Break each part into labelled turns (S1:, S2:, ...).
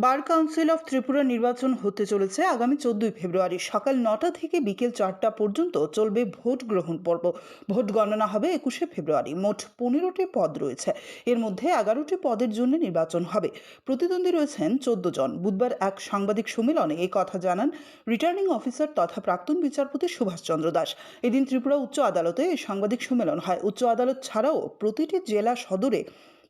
S1: Bar council of Tripura নির্বাচন হতে চলেছে আগামী 14 ফেব্রুয়ারি সকাল 9টা থেকে বিকেল 4টা পর্যন্ত চলবে ভোট গ্রহণ পর্ব। ভোট গণনা হবে 21 ফেব্রুয়ারি। মোট 15টি পদ রয়েছে, এর মধ্যে 11টি পদের জন্য নির্বাচন হবে। প্রতিদ্বন্দ্বী রয়েছেন 14 জন। বুধবার এক সাংবাদিক সম্মেলনে এই কথা জানান রিটার্নিং অফিসার তথা প্রাক্তন বিচারপতি সুভাষ চন্দ্র দাস। এদিন ত্রিপুরা উচ্চ আদালতে এই সাংবাদিক সম্মেলন হয়। উচ্চ আদালত ছাড়াও প্রতিটি জেলা সদরে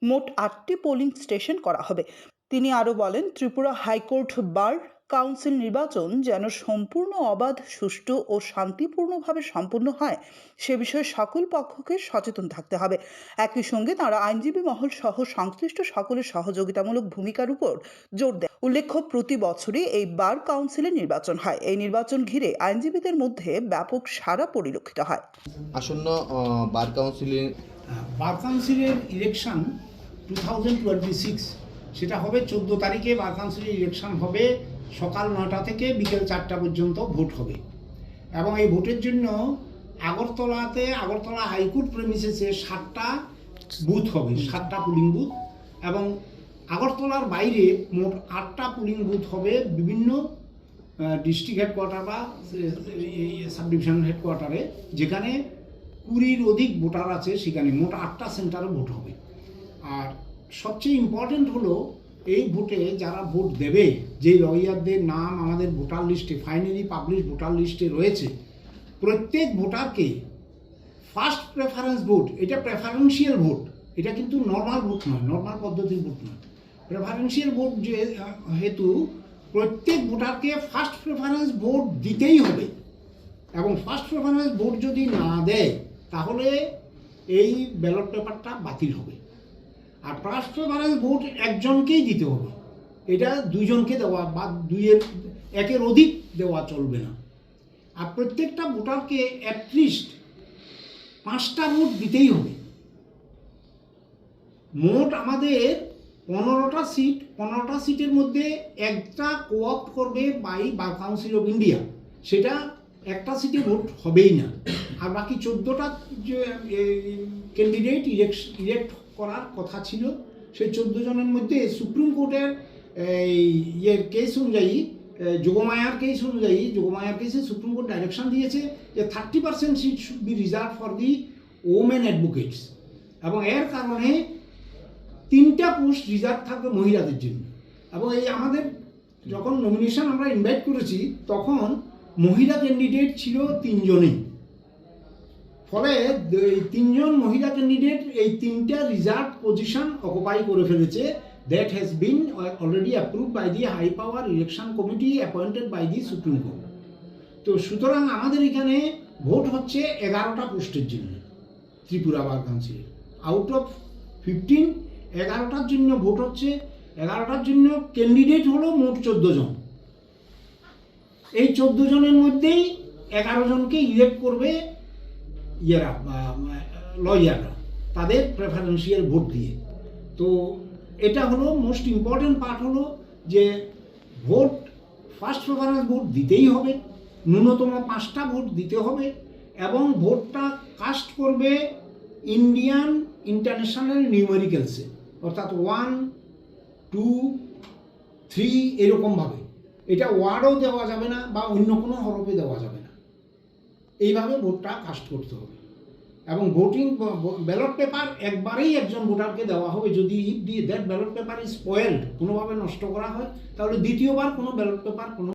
S1: মোট 8টি পোলিং স্টেশন করা হবে। তিনি আরও বলেন, ত্রিপুরা হাইকোর্ট বার কাউন্সিল নির্বাচন যেন সম্পূর্ণ অবাধ, সুষ্ঠু ও শান্তিপূর্ণভাবে সম্পন্ন হয় সে বিষয়ে সকল পক্ষকে সচেতন থাকতে হবে। একই সঙ্গে তাঁরা আইনজীবী মহল সহ সংশ্লিষ্ট সকলের সহযোগিতামূলক ভূমিকার উপর জোর দেন। উল্লেখ্য, প্রতি বছরই এই বার কাউন্সিলের নির্বাচন হয়। এই নির্বাচন ঘিরে আইনজীবীদের মধ্যে ব্যাপক সাড়া পরিলক্ষিত হয়।
S2: আসন্ন বার
S3: কাউন্সিলের ইলেকশন 2026 সেটা হবে 14 তারিখে। বার কাউন্সিলের ইলেকশন হবে সকাল 9টা থেকে বিকেল 4টা পর্যন্ত ভোট হবে। এবং এই ভোটের জন্য আগরতলা হাইকোর্ট প্রেমিসেসে 7টা বুথ হবে, 7টা পুলিং বুথ। এবং আগরতলার বাইরে মোট 8টা পুলিং বুথ হবে বিভিন্ন ডিস্ট্রিক্ট হেডকোয়ার্টার বা সাব ডিভিশন হেডকোয়ার্টারে, যেখানে 20-র অধিক ভোটার আছে। সেখানে মোট 8টা সেন্টারে ভোট হবে। আর সবচেয়ে ইম্পর্টেন্ট হলো এই ভোটে যারা ভোট দেবে, যে লয়ারদের নাম আমাদের ভোটার লিস্টে, ফাইনালি পাবলিশ ভোটার লিস্টে রয়েছে, প্রত্যেক ভোটারকে ফার্স্ট প্রেফারেন্স ভোট, এটা প্রেফারেন্সিয়াল ভোট, এটা কিন্তু নর্মাল ভোট নয়, নর্মাল পদ্ধতির ভোট নয়, প্রেফারেন্সিয়াল ভোট যে হেতু প্রত্যেক ভোটারকে ফার্স্ট প্রেফারেন্স ভোট দিতেই হবে। এবং ফার্স্ট প্রেফারেন্স ভোট যদি না দেয় তাহলে এই ব্যালট পেপারটা বাতিল হবে। আর ফার্স্ট প্রেফারেন্স ভোট একজনকেই দিতে হবে, এটা দুইজনকে দেওয়া বা একের অধিক দেওয়া চলবে না। আর প্রত্যেকটা ভোটারকে অ্যাটলিস্ট 5টা ভোট দিতেই হবে। মোট আমাদের 15টা সিট, 15টা সিটের মধ্যে একটা কোঅপ্ট করবে বার কাউন্সিল অফ ইন্ডিয়া, সেটা একটা সিটে ভোট হবেই না। আর বাকি 14টা যে ক্যান্ডিডেট ইলেক্ট করার কথা ছিল, সেই 14 জনের মধ্যে সুপ্রিম কোর্টের কেস অনুযায়ী, যোগমায়ার কেসে সুপ্রিম কোর্ট ডাইরেকশন দিয়েছে যে 30% seat should be reserve for the women advocates. এবং এর কারণে 3টা পোস্ট রিজার্ভ থাকবে মহিলাদের জন্য। এবং এই আমাদের যখন নমিনেশন আমরা ইনভাইট করেছি তখন মহিলা ক্যান্ডিডেট ছিল 3 জনই। ফলে এই 3 জন মহিলা ক্যান্ডিডেট এই 3টা রিজার্ভ পজিশন অকুপাই করে ফেলেছে। That has been already approve by the high power election committee appointed by the supreme court. তো সুতরাং আমাদের এখানে ভোট হচ্ছে 11টা পোস্টের জন্য ত্রিপুরা বার কাউন্সিলে। আউট অফ 15, 11টার জন্য ভোট হচ্ছে। 11টার জন্য ক্যান্ডিডেট হলো মোট 14 জন। এই 14 জনের মধ্যেই 11 জনকে ইলেক্ট করবে লয়াররা তাদের প্রেফারেন্সিয়াল ভোট দিয়ে। তো এটা হলো মোস্ট ইম্পর্টেন্ট পার্ট, হলো যে ভোট ফার্স্ট প্রেফারেন্স ভোট দিতেই হবে, ন্যূনতম 5টা ভোট দিতে হবে। এবং ভোটটা কাস্ট করবে ইন্ডিয়ান ইন্টারন্যাশনাল নিউমেরিক্যালসে, অর্থাৎ 1, 2, 3 এরকমভাবে। এটা ওয়ার্ডও দেওয়া যাবে না বা অন্য কোনো হরফে দেওয়া যাবে না, এইভাবে ভোটটা কাস্ট করতে হবে। এবং ব্যালট পেপার একবারেই একজন ভোটারকে দেওয়া হবে। যদি that ballot paper is spoiled, কোনোভাবে নষ্ট করা হয়, তাহলে দ্বিতীয়বার কোনো ব্যালট পেপার কোনো